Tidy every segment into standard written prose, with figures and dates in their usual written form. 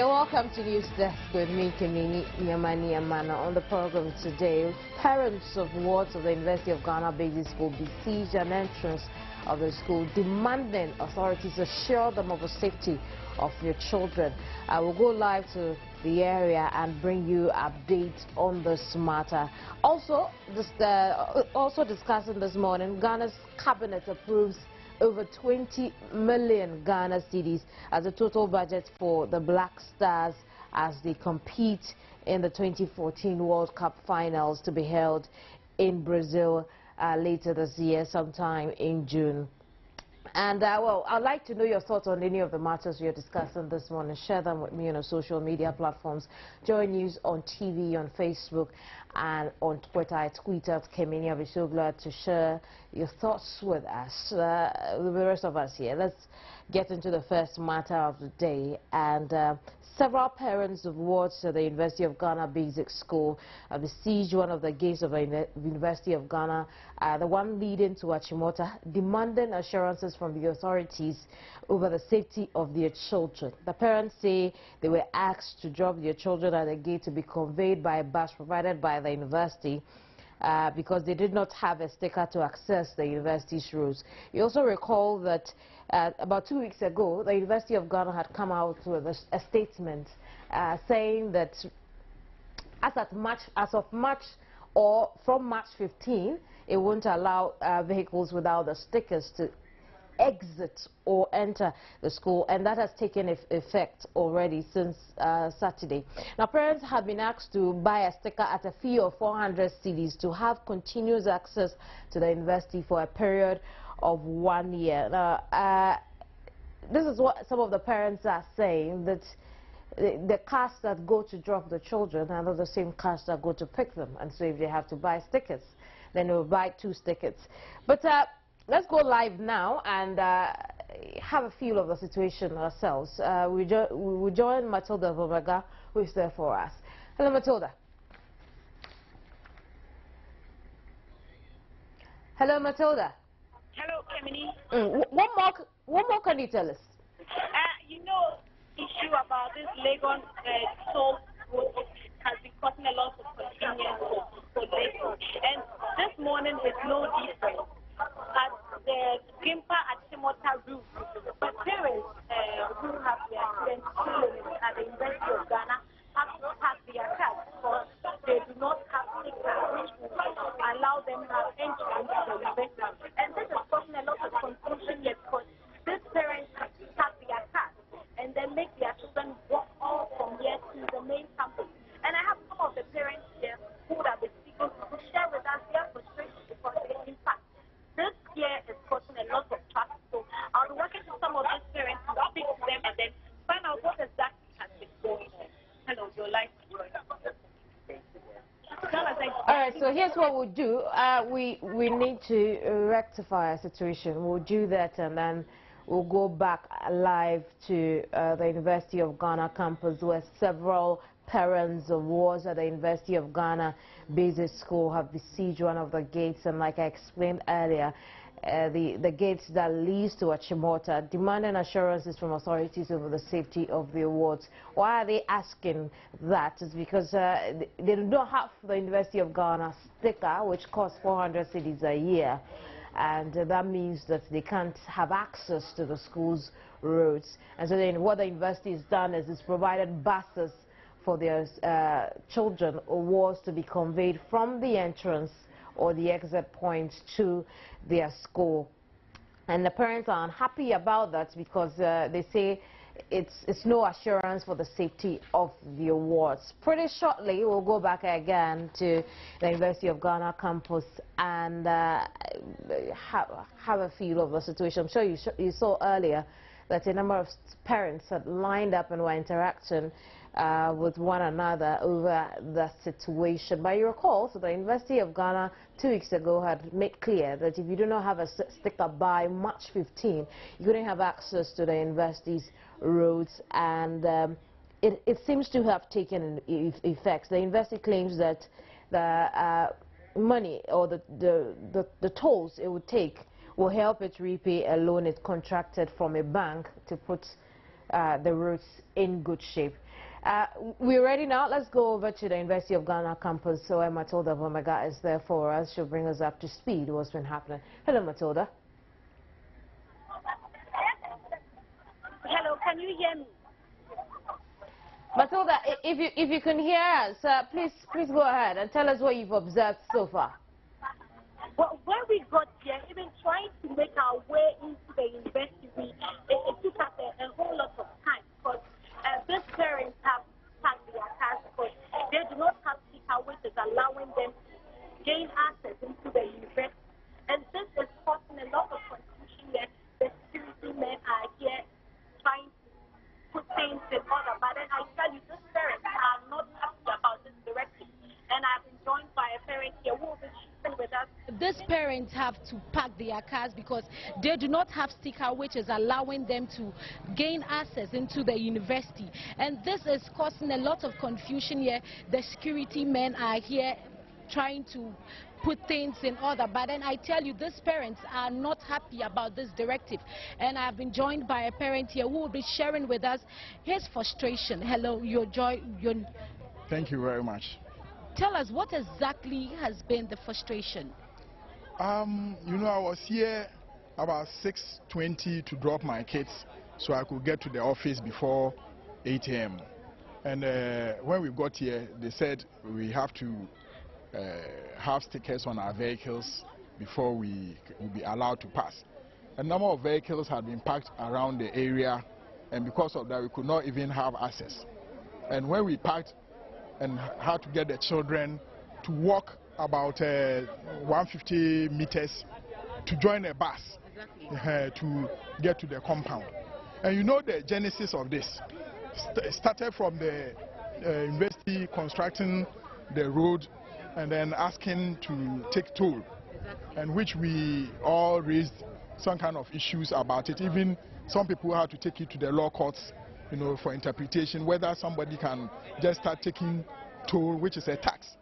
You're welcome to News Desk with me, Kemini Nyamani Amana. On the program today, parents of wards of the University of Ghana Basic School besieged an entrance of the school, demanding authorities assure them of the safety of your children. I will go live to the area and bring you updates on this matter. Also discussing this morning, Ghana's cabinet approves over 20 million Ghana cedis as a total budget for the Black Stars as they compete in the 2014 World Cup finals to be held in Brazil later this year, sometime in June. And well, I'd like to know your thoughts on any of the matters we are discussing this morning. Share them with me on our social media platforms. Joynews on TV, on Facebook, and on Twitter. I tweet at Kemini. I'll be so glad to share your thoughts with us, with the rest of us here. Let's get into the first matter of the day. And several parents of wards at the University of Ghana Basic School besieged one of the gates of the University of Ghana, the one leading to Achimota, demanding assurances from the authorities over the safety of their children. The parents say they were asked to drop their children at the gate to be conveyed by a bus provided by the university because they did not have a sticker to access the university's roads. You also recall that about 2 weeks ago, the University of Ghana had come out with a statement saying that as of March or from March 15, it won't allow vehicles without the stickers to exit or enter the school, and that has taken effect already since Saturday. Now, parents have been asked to buy a sticker at a fee of 400 cedis to have continuous access to the university for a period of 1 year. Now, this is what some of the parents are saying, that the cars that go to drop the children are not the same cars that go to pick them, and so if they have to buy stickers, then they will buy 2 stickers. But let's go live now and have a feel of the situation ourselves. We join Matilda Vomega, who is there for us. Hello, Matilda. Hello, Matilda. Hello, Kemini. What more can you tell us? You know, issue about this Lagos toll road has been causing a lot of convenience for Lagos. And this morning is no different. At the Gimpa at Chimota route, the parents who have their children at the University of Ghana have to pass their cars because they do not have stickers which will allow them to have entry into the university. And this is causing a lot of confusion yet because these parents have to pass their cars and then make their children walk all from here to the main campus. And I have some of the parents here who have been speaking to share with us their frustration because in fact this year is causing a lot of traffic. So I'll be working with some of these parents to speak to them and then find out what exactly has been going on. Hello, your life. All right, so here's what we'll do. We need to rectify a situation. We'll do that and then we'll go back live to the University of Ghana campus where several parents of wards at the University of Ghana Basic School have besieged one of the gates, and like I explained earlier, the gates that leads to Achimota, demanding assurances from authorities over the safety of the wards. Why are they asking that? It's because they do not have the University of Ghana sticker, which costs 400 cedis a year, and that means that they can't have access to the school's roads. And so then what the university has done is it's provided buses for their children or wards to be conveyed from the entrance or the exit point to their school. And the parents are unhappy about that because they say it's no assurance for the safety of the wards. Pretty shortly, we'll go back again to the University of Ghana campus and have a feel of the situation. I'm sure you saw earlier that a number of parents had lined up and were interacting with one another over the situation. But you recall, so the University of Ghana 2 weeks ago had made clear that if you do not have a sticker by March 15, you couldn't have access to the university's roads, and it seems to have taken effect. The university claims that the money or the tolls it would take will help it repay a loan it contracted from a bank to put the roads in good shape. We're ready now. Let's go over to the University of Ghana campus. So Matilda Vomega is there for us. She'll bring us up to speed what's been happening. Hello, Matilda. Hello, can you hear me? Matilda, if you can hear us, please go ahead and tell us what you've observed so far. Well, when we got here, even trying to make our way into the university, it took us a whole lot of time because these parents have packed their cars because they do not have sticker which is allowing them to gain access into the university. And this is causing a lot of confusion here. The security men are here trying to put things in order. But then I tell you, these parents are not happy about this directive. And I've been joined by a parent here who will be sharing with us. These parents have to park their cars because they do not have sticker which is allowing them to gain access into the university. And this is causing a lot of confusion here. The security men are here trying to put things in order, but then I tell you, these parents are not happy about this directive. And I've been joined by a parent here who will be sharing with us his frustration. Hello, Thank you very much. Tell us, what exactly has been the frustration? You know, I was here about 6:20 to drop my kids so I could get to the office before 8 a.m. And when we got here, they said we have to have stickers on our vehicles before we will be allowed to pass. A number of vehicles had been parked around the area, and because of that, we could not even have access. And when we parked and had to get the children to walk about 150 meters to join a bus to get to the compound. And you know the genesis of this started from the university constructing the road and then asking to take toll, and which we all raised some kind of issues about it. Even some people had to take it to the law courts, you know, for interpretation, whether somebody can just start taking toll, which is a tax.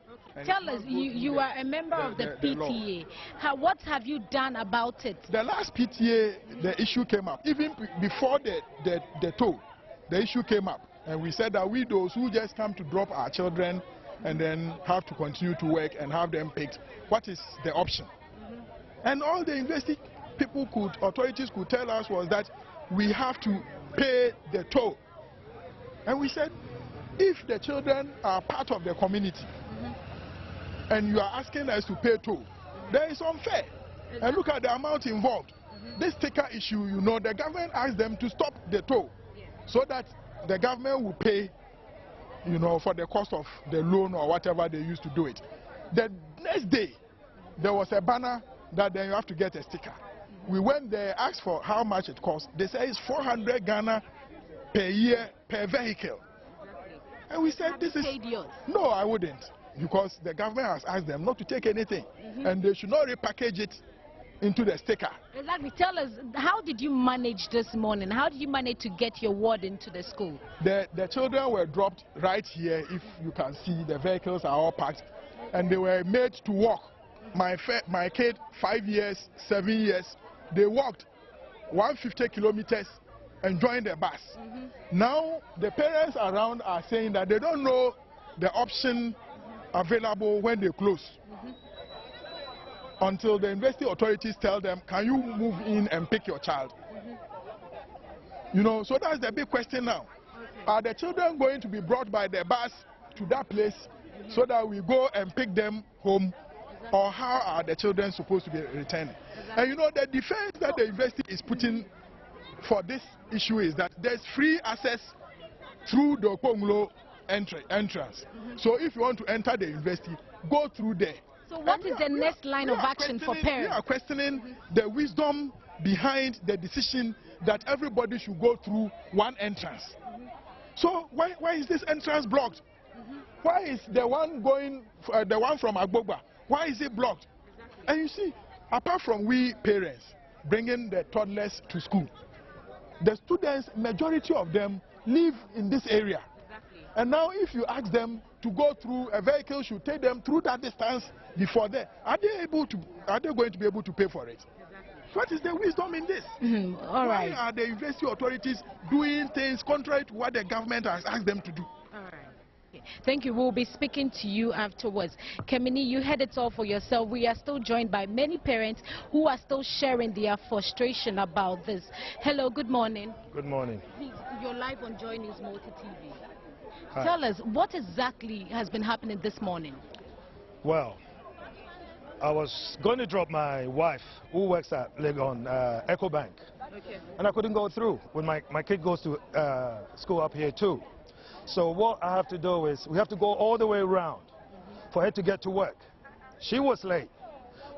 Tell us, you are a member of the PTA. What have you done about it? The last PTA, the issue came up. Even before the toll, the issue came up. And we said that we, those who just come to drop our children and then have to continue to work and have them picked, what is the option? And all the university people authorities could tell us was that we have to pay the toll. And we said, if the children are part of the community and you are asking us to pay toll, then it's unfair. And look at the amount involved. This sticker issue, you know, the government asked them to stop the toll so that the government will pay, you know, for the cost of the loan or whatever they used to do it. The next day, there was a banner that then you have to get a sticker. We went there, asked for how much it costs. They said it's 400 Ghana per year per vehicle. And we said, this is... No, I wouldn't. Because the government has asked them not to take anything. And they should not repackage it into the sticker. Exactly. Tell us, how did you manage this morning? How did you manage to get your ward into the school? The children were dropped right here. If you can see, the vehicles are all parked. And they were made to walk. My kid, 5 years, 7 years, they walked 150 kilometers and joined the bus. Now, the parents around are saying that they don't know the option available when they close. Until the university authorities tell them, can you move in and pick your child? You know, so that's the big question now. Are the children going to be brought by the bus to that place so that we go and pick them home? Or how are the children supposed to be returned? And you know, the defense that the university is putting for this issue is that there's free access through the Okponglo entrance. So if you want to enter the university, go through there. So what is the next line of action for parents? We are questioning the wisdom behind the decision that everybody should go through one entrance. So why is this entrance blocked? Why is the one going, the one from Agbogba, why is it blocked? And you see, apart from we parents bringing the toddlers to school, the students, majority of them live in this area. And now if you ask them to go through, a vehicle should take them through that distance before that. Are they going to be able to pay for it? What is the wisdom in this? All right. Why are the university authorities doing things contrary to what the government has asked them to do? Thank you. We'll be speaking to you afterwards. Kemini, you heard it all for yourself. We are still joined by many parents who are still sharing their frustration about this. Hello, good morning. Good morning. Please, you're live on Joynews Multi TV. Hi. Tell us, what exactly has been happening this morning? Well, I was going to drop my wife, who works at Legon EcoBank, and I couldn't go through when my kid goes to school up here too. So what I have to do is we have to go all the way around for her to get to work. She was late,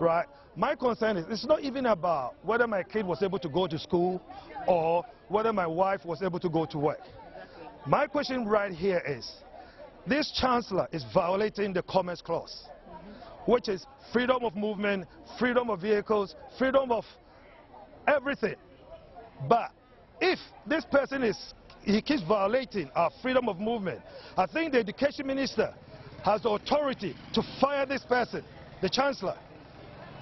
right? My concern is it's not even about whether my kid was able to go to school or whether my wife was able to go to work. My question right here is, this chancellor is violating the Commerce Clause, which is freedom of movement, freedom of vehicles, freedom of everything. But if this person he keeps violating our freedom of movement, I think the education minister has the authority to fire this person, the chancellor.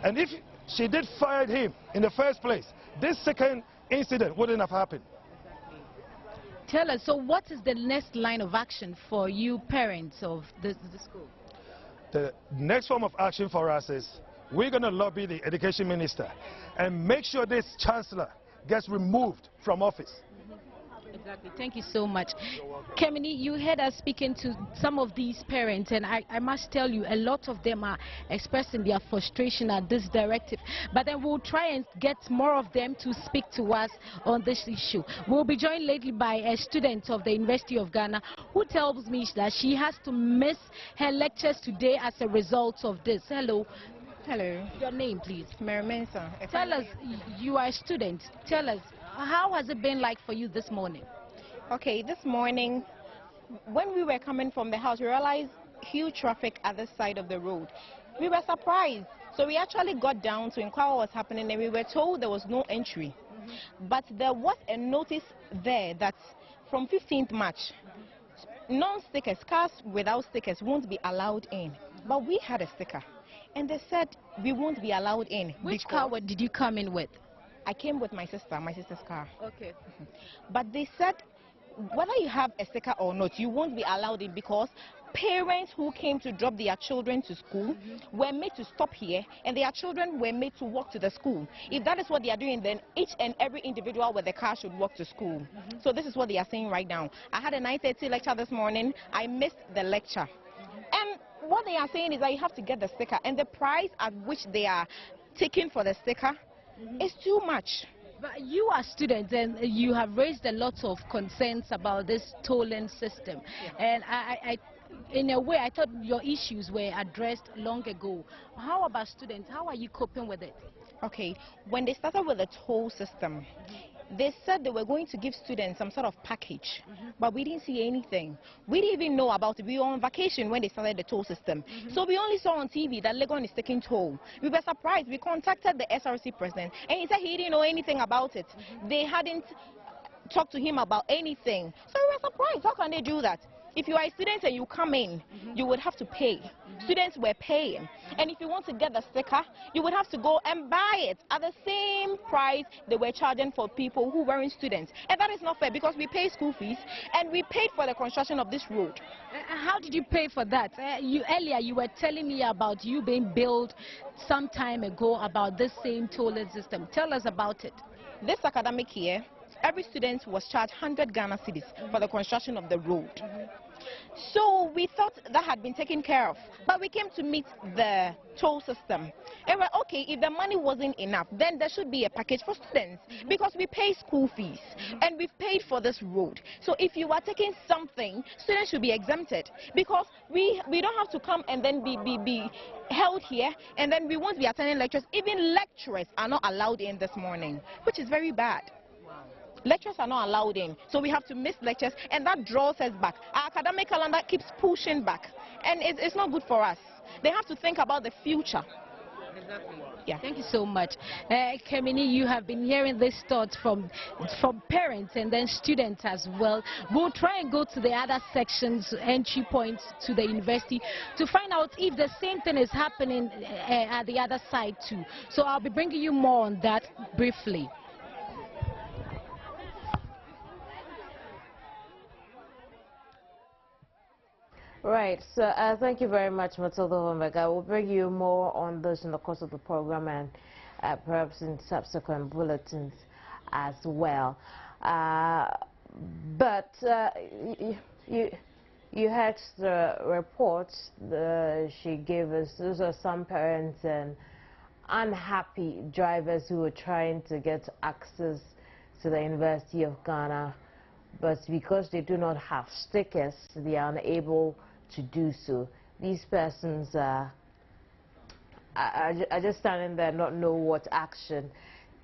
And if she did fire him in the first place, this second incident wouldn't have happened. Tell us, so what is the next line of action for you parents of the school? The next form of action for us is we're going to lobby the education minister and make sure this chancellor gets removed from office. Exactly. Thank you so much. Kemini, you heard us speaking to some of these parents, and I must tell you, a lot of them are expressing their frustration at this directive. But then we'll try and get more of them to speak to us on this issue. We'll be joined lately by a student of the University of Ghana who tells me that she has to miss her lectures today as a result of this. Hello. Hello. Your name, please. Mary Mensah. Tell us, you are a student. Tell us, how has it been like for you this morning? Okay, this morning, when we were coming from the house, we realized huge traffic at the side of the road. We were surprised. So we actually got down to inquire what was happening, and we were told there was no entry. But there was a notice there that from 15th March, non-stickers, cars without stickers won't be allowed in. But we had a sticker, and they said we won't be allowed in. Which car did you come in with? I came with my sister's car. Okay. But they said whether you have a sticker or not, you won't be allowed in because parents who came to drop their children to school were made to stop here, and their children were made to walk to the school. If that is what they are doing, then each and every individual with a car should walk to school. So this is what they are saying right now. I had a 9:30 lecture this morning. I missed the lecture. And what they are saying is that you have to get the sticker, and the price at which they are taking for the sticker is too much. But you are students, and you have raised a lot of concerns about this tolling system. And in a way, I thought your issues were addressed long ago. How about students? How are you coping with it? Okay, when they started with the toll system, they said they were going to give students some sort of package, but we didn't see anything. We didn't even know about it. We were on vacation when they started the toll system. So we only saw on TV that Legon is taking toll. We were surprised. We contacted the SRC president, and he said he didn't know anything about it. They hadn't talked to him about anything. So we were surprised. How can they do that? If you are a student and you come in, you would have to pay. Students were paying. And if you want to get the sticker, you would have to go and buy it at the same price they were charging for people who weren't students. And that is not fair because we pay school fees and we paid for the construction of this road. How did you pay for that? Earlier you were telling me about you being billed some time ago about this same tolling system. Tell us about it. This academic year, every student was charged 100 Ghana cedis for the construction of the road. So we thought that had been taken care of, but we came to meet the toll system. And we're okay, if the money wasn't enough, then there should be a package for students because we pay school fees and we've paid for this road. So if you are taking something, students should be exempted because we don't have to come and then be held here and then we won't be attending lectures. Even lecturers are not allowed in this morning, which is very bad. Lectures are not allowed in, so we have to miss lectures, and that draws us back. Our academic calendar keeps pushing back, and it's not good for us. They have to think about the future. Exactly. Yeah. Thank you so much. Kemini, you have been hearing this thought from parents and then students as well. We'll try and go to the other sections, entry points to the university, to find out if the same thing is happening at the other side too. So I'll be bringing you more on that briefly. Right, so thank you very much, Matilda Homberg. I will bring you more on this in the course of the program and perhaps in subsequent bulletins as well. But you heard the reports she gave us. Those are some parents and unhappy drivers who were trying to get access to the University of Ghana, but because they do not have stickers, they are unable to do so. These persons are just standing there, not know what action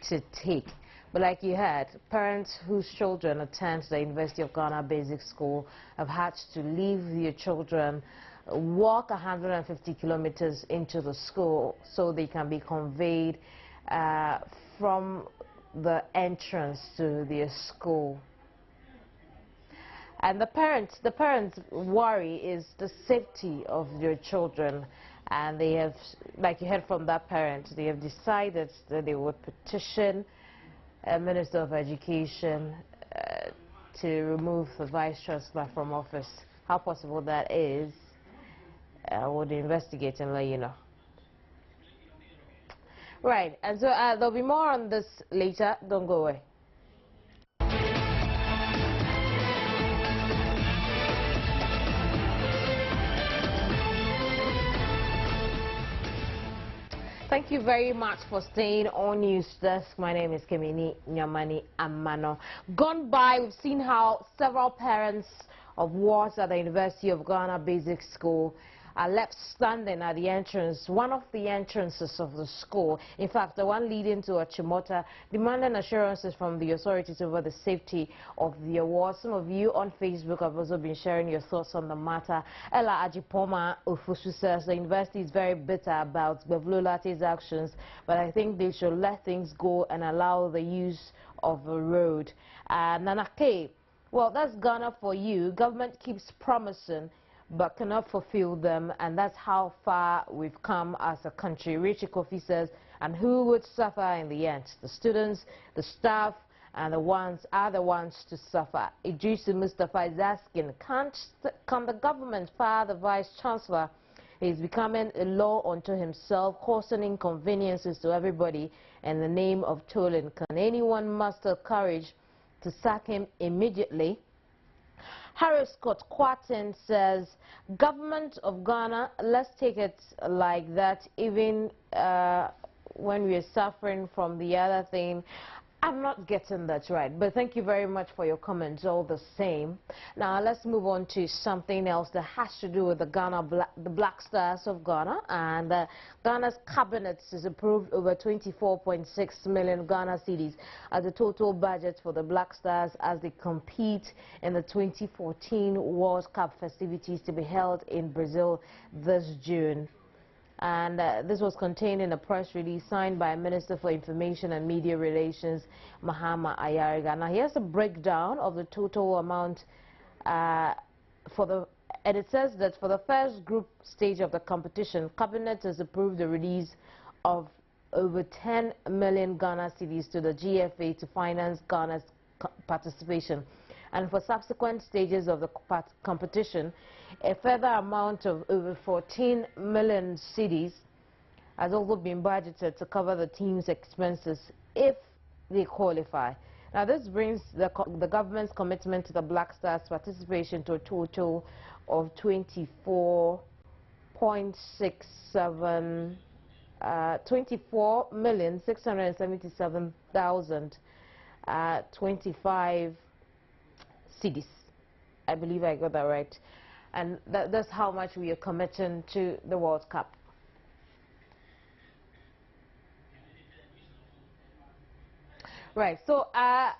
to take. But like you heard, parents whose children attend the University of Ghana Basic School have had to leave their children, walk 150 kilometers into the school so they can be conveyed from the entrance to their school. And the parents' worry is the safety of their children, and they have, like you heard from that parent, they have decided that they would petition Minister of Education to remove the Vice Chancellor from office. How possible that is, we'll investigate and let you know. Right, and so there'll be more on this later. Don't go away. Thank you very much for staying on News Desk. My name is Kemini Nyamani Amano. Gone by, we've seen how several parents of wards at the University of Ghana Basic School are left standing at the entrance, one of the entrances of the school. In fact, the one leading to Achimota, demanding assurances from the authorities over the safety of the award. Some of you on Facebook have also been sharing your thoughts on the matter. Ella Ajipoma Ofusu says the university is very bitter about Bevlulate's actions, but I think they should let things go and allow the use of the road. Nanake, well, that's Ghana for you. Government keeps promising but cannot fulfill them, and that's how far we've come as a country. Richie Kofi says, and who would suffer in the end? The students, the staff, and the ones to suffer. Idrisu Mustafa is asking, can the government fire the Vice Chancellor? He's becoming a law unto himself, causing inconveniences to everybody in the name of tolling. Can anyone muster courage to sack him immediately? Harry Scott Quatin says, government of Ghana, let's take it like that, even when we're suffering from the other thing. I'm not getting that right, but thank you very much for your comments all the same. Now let's move on to something else that has to do with the Black Stars of Ghana, and Ghana's cabinet has approved over 24.6 million Ghana cedis as the total budget for the Black Stars as they compete in the 2014 World Cup festivities to be held in Brazil this June. And this was contained in a press release signed by Minister for Information and Media Relations, Mahama Ayariga. Now here's a breakdown of the total amount and it says that for the first group stage of the competition, Cabinet has approved the release of over 10 million Ghana cedis to the GFA to finance Ghana's participation. And for subsequent stages of the competition, a further amount of over 14 million cedis has also been budgeted to cover the team's expenses if they qualify. Now this brings the government's commitment to the Black Stars participation to a total of 24,677,025 cedis. I believe I got that right. And that's how much we are committing to the World Cup. Right, so I'll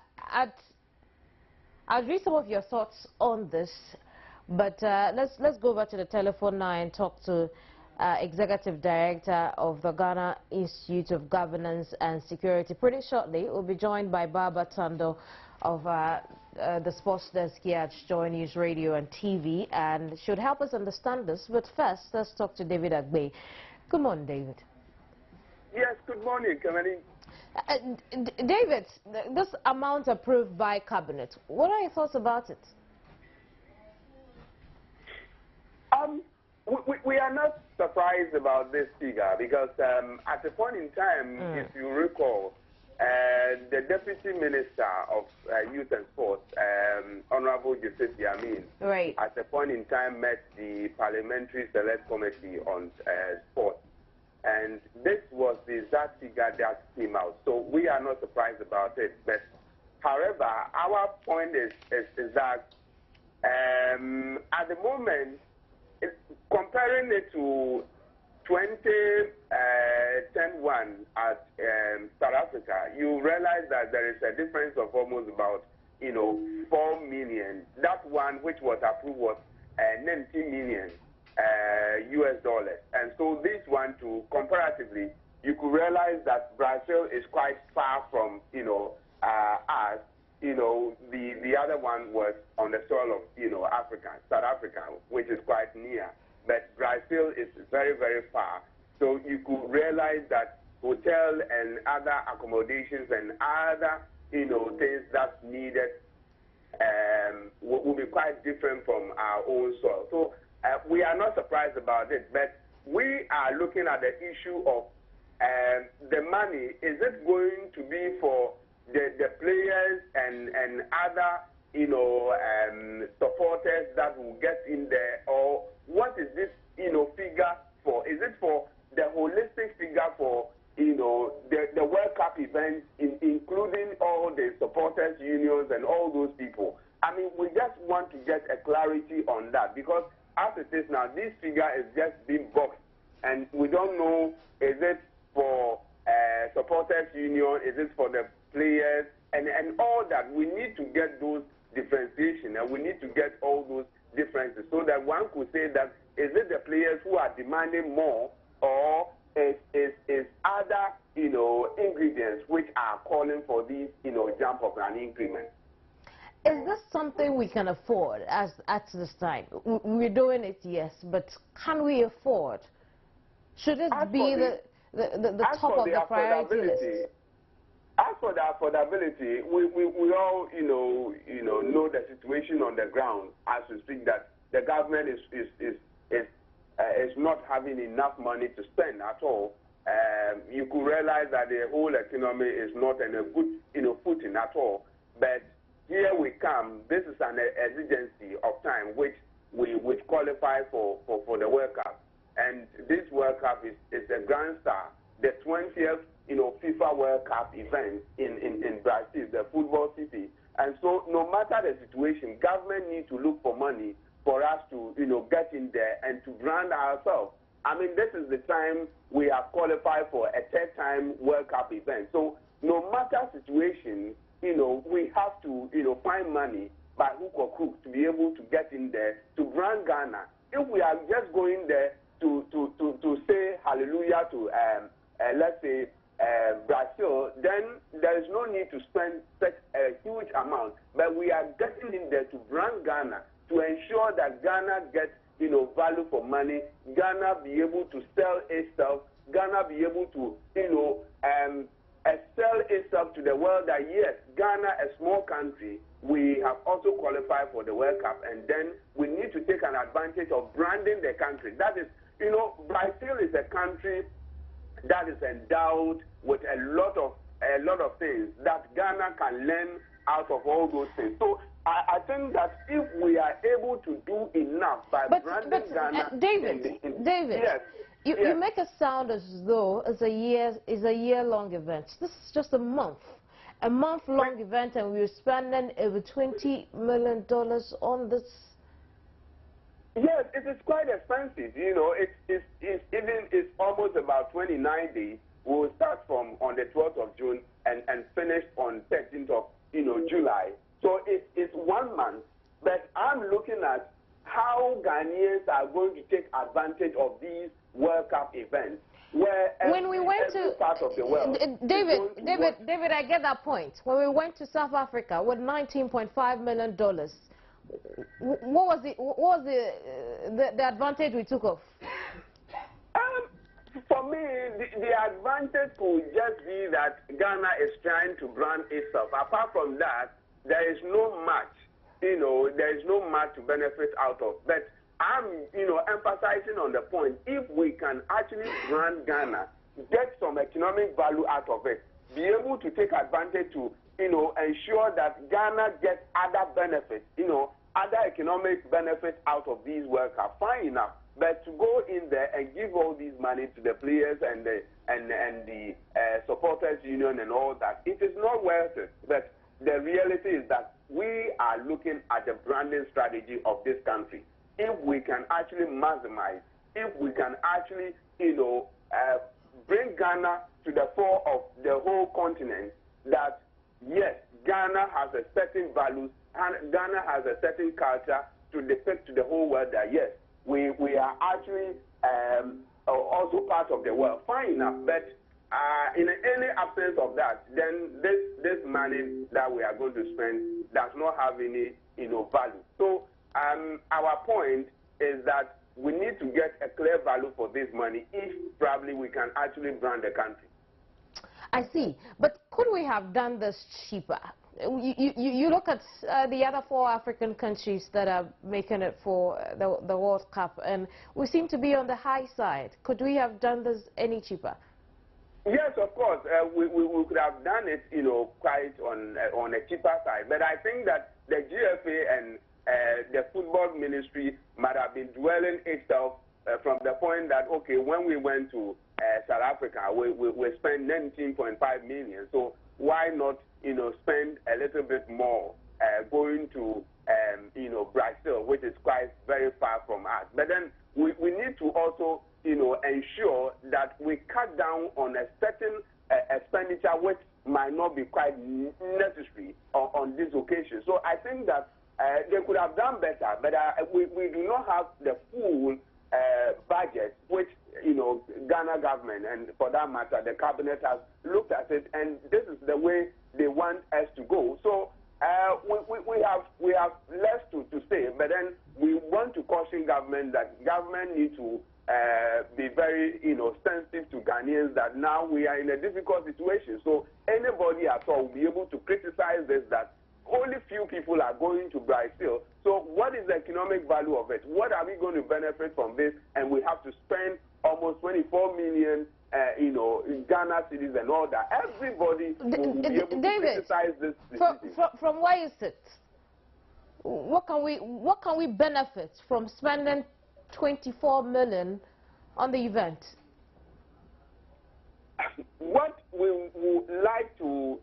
read some of your thoughts on this, but let's go over to the telephone now and talk to Executive Director of the Ghana Institute of Governance and Security. Pretty shortly, we'll be joined by Baba Tando of the sports desk here at Joynews Radio and TV, and should help us understand this. But first, let's talk to David Agbe. Good morning, David. Yes, good morning, Kamani. David, this amount approved by Cabinet, what are your thoughts about it? We are not surprised about this figure because at a point in time, if you recall, the Deputy Minister of Youth and Sports, Honorable Joseph Yamin, right, at a point in time met the Parliamentary Select Committee on Sport. And this was the exact figure that came out. So we are not surprised about it. But however, our point is that at the moment, comparing it to 2010 at South Africa, you realize that there is a difference of almost about 4 million. That one which was approved was 90 million US dollars, and so this one too, comparatively, you could realize that Brazil is quite far from us. The other one was on the soil of Africa, South Africa, which is quite near. But Brazil is very, very far. So you could realize that hotel and other accommodations and other, things that's needed will be quite different from our own soil. So we are not surprised about it, but we are looking at the issue of the money. Is it going to be for the players and other, supporters that will get in there, or what is this, figure for? Is it for the holistic figure for, the World Cup events, including all the supporters unions and all those people? I mean, we just want to get a clarity on that, because as it is now, this figure is just being boxed, and we don't know, is it for supporters union, is it for the players, and all that. We need to get those differentiation, and we need to get all those differences so that one could say that is it the players who are demanding more, or is other ingredients which are calling for these jump of an increment. Is this something we can afford at this time? We're doing it, yes, but can we afford? Should it be the top of the priority list? As for the affordability, we all know the situation on the ground as we speak, that the government is not having enough money to spend at all. You could realize that the whole economy is not in a good footing at all. But here we come. This is an exigency of time which qualify for the World Cup, and this World Cup is a grand star, the 20th FIFA World Cup event in Brazil, the football city. And so no matter the situation, government needs to look for money for us to get in there and to brand ourselves. I mean, this is the time we have qualified for a third time World Cup event. So no matter situation, we have to find money by hook or crook to be able to get in there to brand Ghana. If we are just going there to say hallelujah to let's say Brazil, then there is no need to spend such a huge amount. But we are getting in there to brand Ghana, to ensure that Ghana gets value for money, Ghana be able to sell itself, Ghana be able to sell itself to the world that yes, Ghana, a small country, we have also qualified for the World Cup, and then we need to take an advantage of branding the country. That is, Brazil is a country that is endowed with a lot of things that Ghana can learn out of all those things. So I think that if we are able to do enough by branding Ghana, David, yes. You make it sound as though it's a year-long event. This is just a month-long event, and we're spending over $20 million on this. Yes, it is quite expensive. It's almost about 29 days. We'll start from on the 12th of June and finish on 13th of July. So it's 1 month. But I'm looking at how Ghanaians are going to take advantage of these World Cup events, where when we went to part of the world. David, I get that point. When we went to South Africa with $19.5 million, what was the advantage we took off? For me, the advantage could just be that Ghana is trying to brand itself. Apart from that, there is no much, there is no much to benefit out of. But I'm, emphasizing on the point, if we can actually brand Ghana, get some economic value out of it, be able to take advantage to, ensure that Ghana gets other benefits, other economic benefits out of these World Cup, fine enough. But to go in there and give all this money to the players and the supporters union and all that, it is not worth it. But the reality is that we are looking at the branding strategy of this country. If we can actually maximize, if we can actually, bring Ghana to the fore of the whole continent, that yes, Ghana has a certain values, and Ghana has a certain culture to depict to the whole world that yes, we are actually also part of the world. Fine enough, but in any absence of that, then this money that we are going to spend does not have any value. So our point is that we need to get a clear value for this money if probably we can actually brand the country. I see. But could we have done this cheaper? You look at the other 4 African countries that are making it for the World Cup, and we seem to be on the high side. Could we have done this any cheaper? Yes, of course. We could have done it, quite on a cheaper side. But I think that the GFA and the football ministry might have been dwelling itself from the point that, okay, when we went to South Africa, we spent 19.5 million. So why not, spend a little bit more going to, Brazil, which is quite very far from us. But then we need to also, ensure that we cut down on a certain expenditure which might not be quite necessary on this occasion. So I think that they could have done better, but we do not have the full budget which Ghana government, and for that matter the cabinet, has looked at it, and this is the way they want us to go. So we have less to say, but then we want to caution government that government need to be very sensitive to Ghanaians, that now we are in a difficult situation. So anybody at all will be able to criticize this, that only few people are going to Brazil. So what is the economic value of it? What are we going to benefit from this? And we have to spend almost 24 million, in Ghana cities and all that. Everybody will be able to criticize this. From where you sit, what can we benefit from spending 24 million on the event? What we would like to,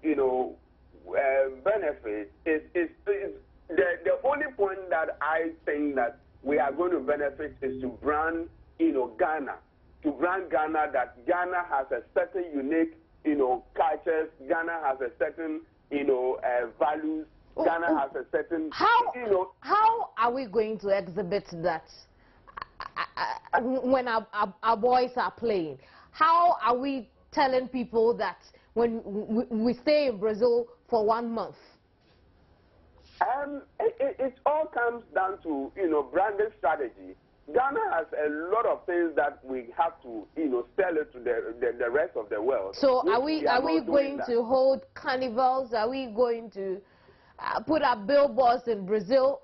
benefit is the only point that I think that we are going to benefit is to brand, Ghana. To brand Ghana, that Ghana has a certain unique, cultures. Ghana has a certain, values. Ghana has a certain, How are we going to exhibit that when our boys are playing? How are we telling people that when we stay in Brazil for 1 month? It all comes down to, branding strategy. Ghana has a lot of things that we have to, sell it to the rest of the world. So are we going to hold carnivals? Are we going to put up billboards in Brazil?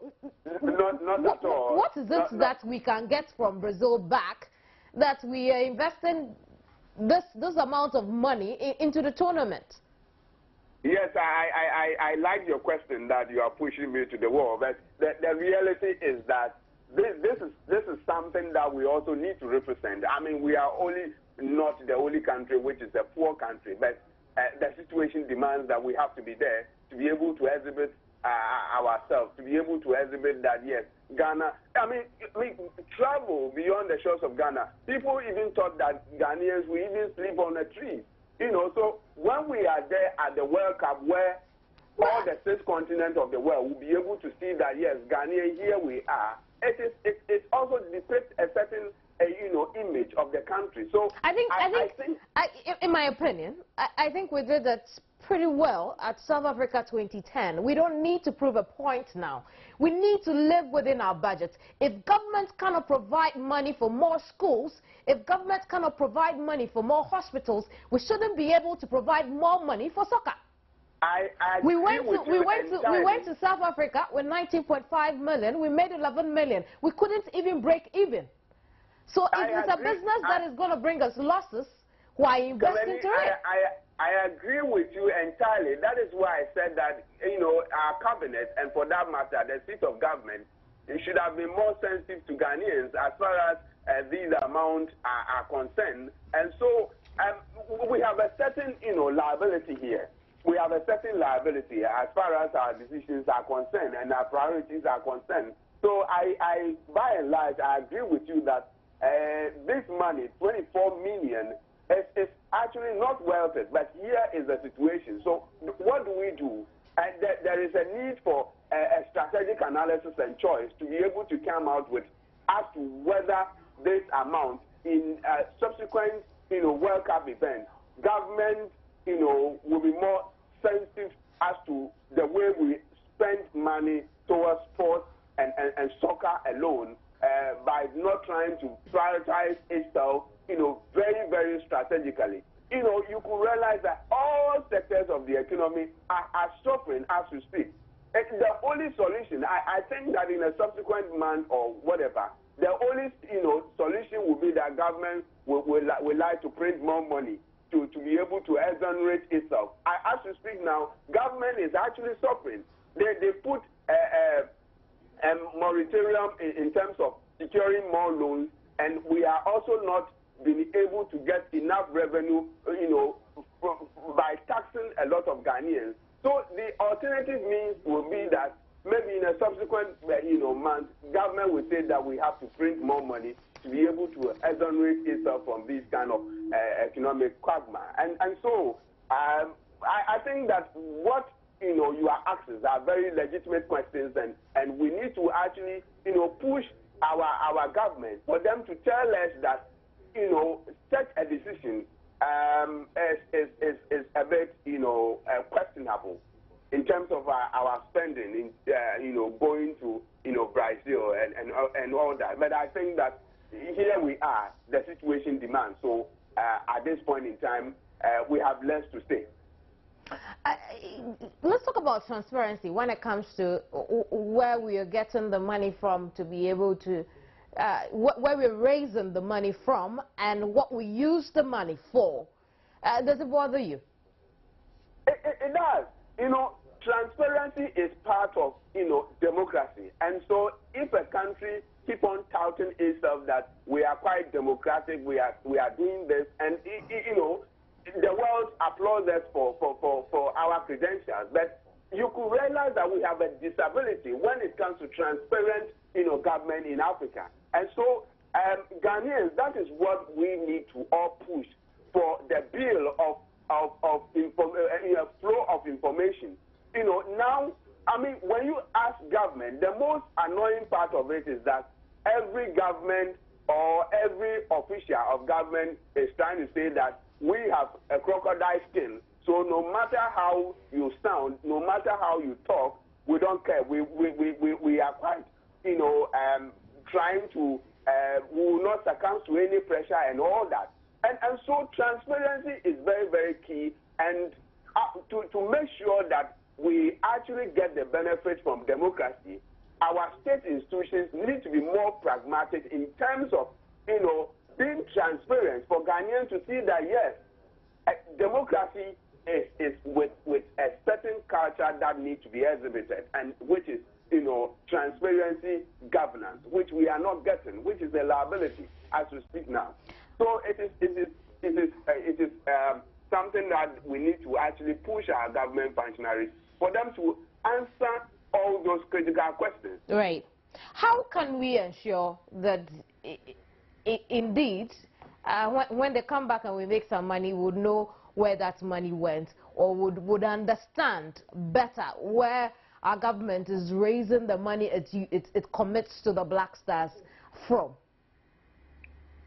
Not at all. What is it that we can get from Brazil back, that we are investing this amount of money into the tournament? Yes, I like your question that you are pushing me to the wall, but the reality is that this is something that we also need to represent. I mean, we are not the only country which is a poor country, but the situation demands that we have to be there to be able to exhibit ourselves, to be able to exhibit that, yes, Ghana, I mean, travel beyond the shores of Ghana. People even thought that Ghanaians will even sleep on a tree. So when we are there at the World Cup, where all the 6 continents of the world will be able to see that, yes, Ghanaian, here we are, it also depicts a certain, image of the country. So I think, in my opinion, I think we did that pretty well at South Africa 2010. We don't need to prove a point now. We need to live within our budget. If government cannot provide money for more schools, if government cannot provide money for more hospitals, we shouldn't be able to provide more money for soccer. We went to South Africa with 19.5 million. We made 11 million. We couldn't even break even. So if it's a business that is going to bring us losses, why invest into it? I agree with you entirely. That is why I said that, our cabinet, and for that matter, the seat of government, it should have been more sensitive to Ghanaians as far as these amounts are concerned. And so we have a certain, liability here. We have a certain liability as far as our decisions are concerned and our priorities are concerned. So I by and large, I agree with you that this money, 24 million, is actually not worth it. But here is the situation. So what do we do? And there is a need for a strategic analysis and choice to be able to come out with as to whether this amount in subsequent, World Cup events, government, will be more sensitive as to the way we spend money towards sports and soccer alone by not trying to prioritize itself, very, very strategically. You could realize that all sectors of the economy are suffering as we speak. The only solution, I think that in a subsequent month or whatever, the only, solution will be that government will like to print more money to be able to exonerate itself. As we speak now, government is actually suffering. They put a moratorium in terms of securing more loans, and we are also not being able to get enough revenue, by taxing a lot of Ghanaians. So the alternative means will be that maybe in a subsequent, month, government will say that we have to print more money to be able to exonerate itself from this kind of economic quagmire. And so I think that what you are asking are very legitimate questions, and we need to actually push our government for them to tell us that such a decision is a bit questionable in terms of our spending in going to Brazil and all that. But I think that here we are, the situation demands. So at this point in time, we have less to say. Let's talk about transparency when it comes to where we are getting the money from to be able to, where we're raising the money from and what we use the money for. Does it bother you? It does. Transparency is part of, democracy. And so if a country keep on touting itself that we are quite democratic, we are doing this, and, the world applauds us for our credentials, but you could realize that we have a disability when it comes to transparent, government in Africa. And so, Ghanaians, that is what we need to all push for, the bill of flow of information. Now, when you ask government, the most annoying part of it is that every government or every official of government is trying to say that we have a crocodile skin. So no matter how you sound, no matter how you talk, we don't care. We are quite, trying to, we will not succumb to any pressure and all that. And so transparency is very, very key. And to make sure that we actually get the benefit from democracy, our state institutions need to be more pragmatic in terms of, being transparent for Ghanaians to see that, yes, democracy is with a certain culture that needs to be exhibited, and which is, transparency, governance, which we are not getting, which is a liability as we speak now. So it is something that we need to actually push our government functionaries for them to answer all those critical questions. Right. How can we ensure that indeed, when they come back and we make some money, we would know where that money went, or would understand better where our government is raising the money it commits to the Black Stars from?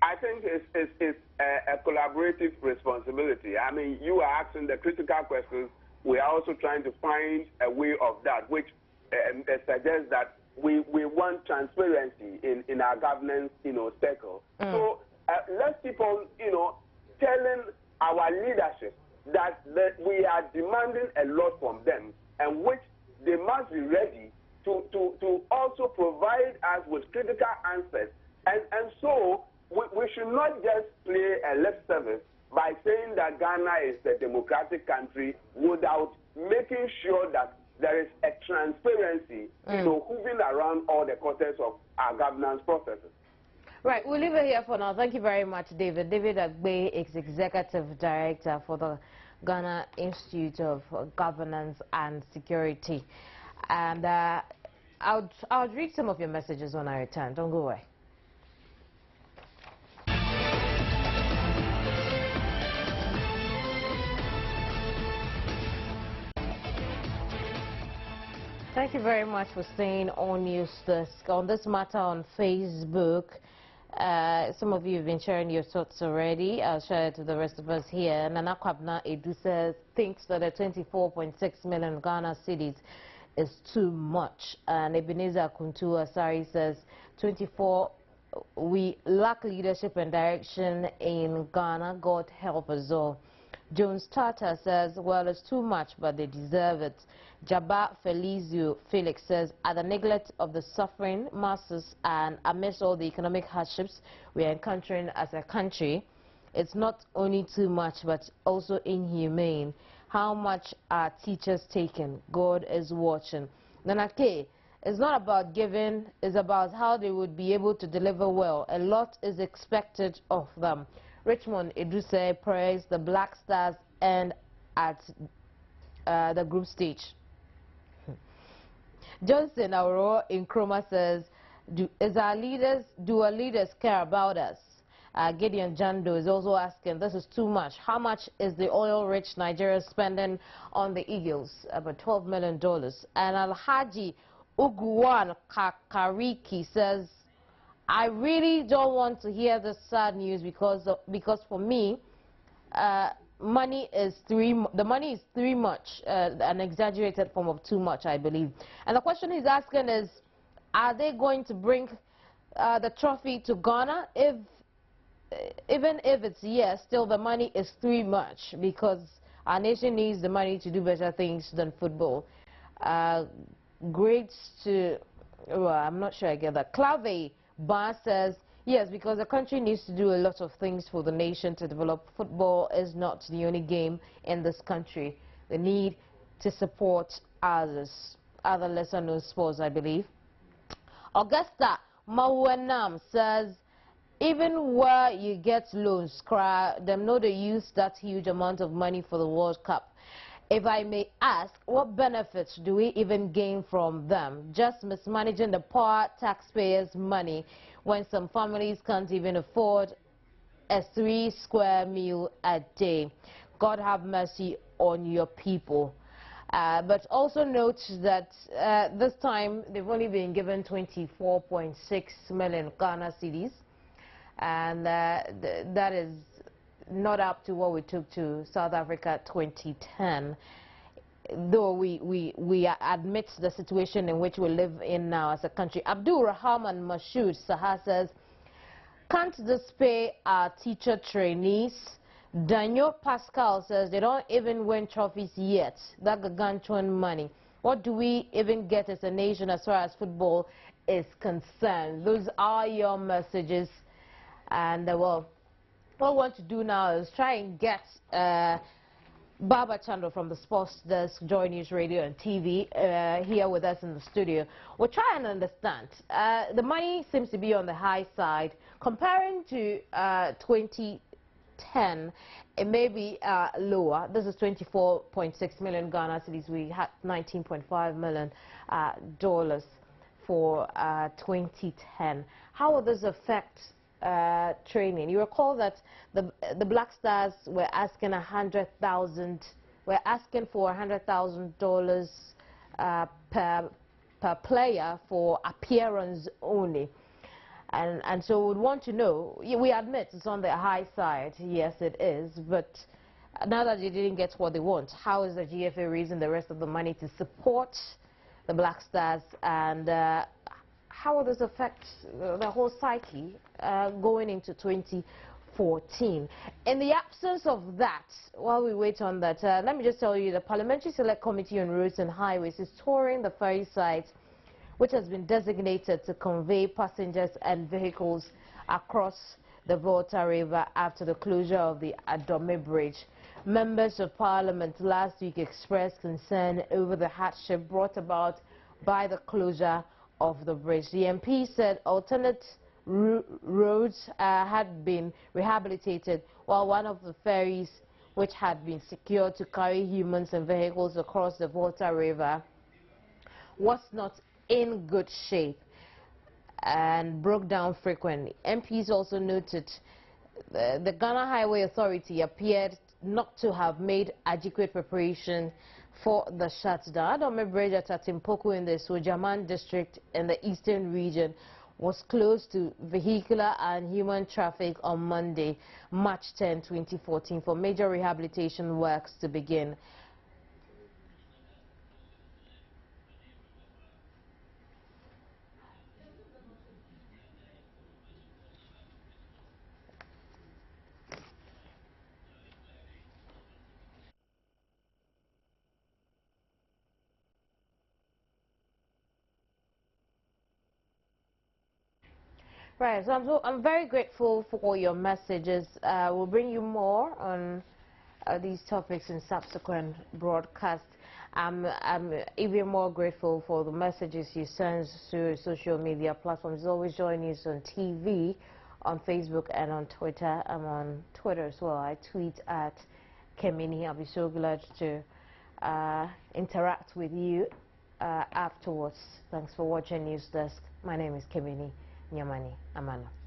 I think it's a collaborative responsibility. You are asking the critical questions. We are also trying to find a way of that, which suggests that we want transparency in our governance, circle. So let's keep on, telling our leadership that we are demanding a lot from them, and which they must be ready to also provide us with critical answers. And so we should not just play a lip service by saying that Ghana is a democratic country without making sure that there is a transparency, hovering around all the quarters of our governance processes. Right, we'll leave it here for now. Thank you very much, David. David Agbe is Executive Director for the Ghana Institute of Governance and Security. And I'll read some of your messages when I return. Don't go away. Thank you very much for staying on News Desk. On this matter on Facebook, some of you have been sharing your thoughts already. I'll share it to the rest of us here. Nana Kwabna Edu says, thinks that the 24.6 million Ghana cedis is too much. And Ebenezer Kuntu Asari says, 24, we lack leadership and direction in Ghana. God help us all. Jones Tata says, well, it's too much, but they deserve it. Jabba Felizio Felix says, at the neglect of the suffering masses and amidst all the economic hardships we are encountering as a country, it's not only too much, but also inhumane. How much are teachers taking? God is watching. Nanake, it's not about giving, it's about how they would be able to deliver well. A lot is expected of them. Richmond Eduse prays the Black Stars end at the group stage. Johnson Auro in Chroma says, do our leaders care about us? Gideon Jando is also asking, this is too much. How much is the oil-rich Nigeria spending on the Eagles? About $12 million. And Alhaji Uguwan Kakariki says, I really don't want to hear this sad news because for me, the money is too much, an exaggerated form of too much, I believe. And the question he's asking is, are they going to bring the trophy to Ghana? Even if it's yes, still the money is too much because our nation needs the money to do better things than football. Grades to, well, I'm not sure I get that. Clave Bar says, yes, because the country needs to do a lot of things for the nation to develop. Football is not the only game in this country. They need to support others, other lesser known sports, I believe. Augusta Mawenam says, even where you get loans, them know they use that huge amount of money for the World Cup. If I may ask, what benefits do we even gain from them? Just mismanaging the poor taxpayers' money when some families can't even afford a 3-square meal a day. God have mercy on your people. But also note that this time they've only been given 24.6 million Ghana cedis, and that is not up to what we took to South Africa 2010, though we admit the situation in which we live in now as a country. Abdul Rahman Mashoud Sahar says, can't this pay our teacher trainees? Daniel Pascal says they don't even win trophies yet. That gargantuan money. What do we even get as a nation as far as football is concerned? Those are your messages. And well, what we want to do now is try and get Baba Chando from the Sports Desk, Joynews Radio and TV here with us in the studio. We'll try and understand. The money seems to be on the high side. Comparing to 2010, it may be lower. This is 24.6 million Ghana cedis. We had $19.5 million for 2010. How will this affect training? You recall that the Black Stars were asking for $100,000 per player for appearance only, and so we'd want to know. We admit it's on the high side, yes it is, but now that they didn't get what they want, how is the GFA raising the rest of the money to support the Black Stars, and how will this affect the whole psyche going into 2014? 2014. In the absence of that, while we wait on that, let me just tell you the Parliamentary Select Committee on Roads and Highways is touring the ferry site, which has been designated to convey passengers and vehicles across the Volta River after the closure of the Adom Bridge. Members of Parliament last week expressed concern over the hardship brought about by the closure of the bridge. The MP said alternate roads had been rehabilitated, while one of the ferries, which had been secured to carry humans and vehicles across the Volta River, was not in good shape and broke down frequently. MPs also noted the Ghana Highway Authority appeared not to have made adequate preparation for the shutdown. Adom Bridge at Atimpoku in the Sojaman district in the eastern region was closed to vehicular and human traffic on Monday, March 10, 2014, for major rehabilitation works to begin. Right, so I'm very grateful for your messages. We'll bring you more on these topics in subsequent broadcasts. I'm even more grateful for the messages you send through social media platforms. Always Joynews on TV, on Facebook, and on Twitter. I'm on Twitter as well. I tweet at Kemini. I'll be so glad to interact with you afterwards. Thanks for watching News Desk. My name is Kemini Nyamani Amano.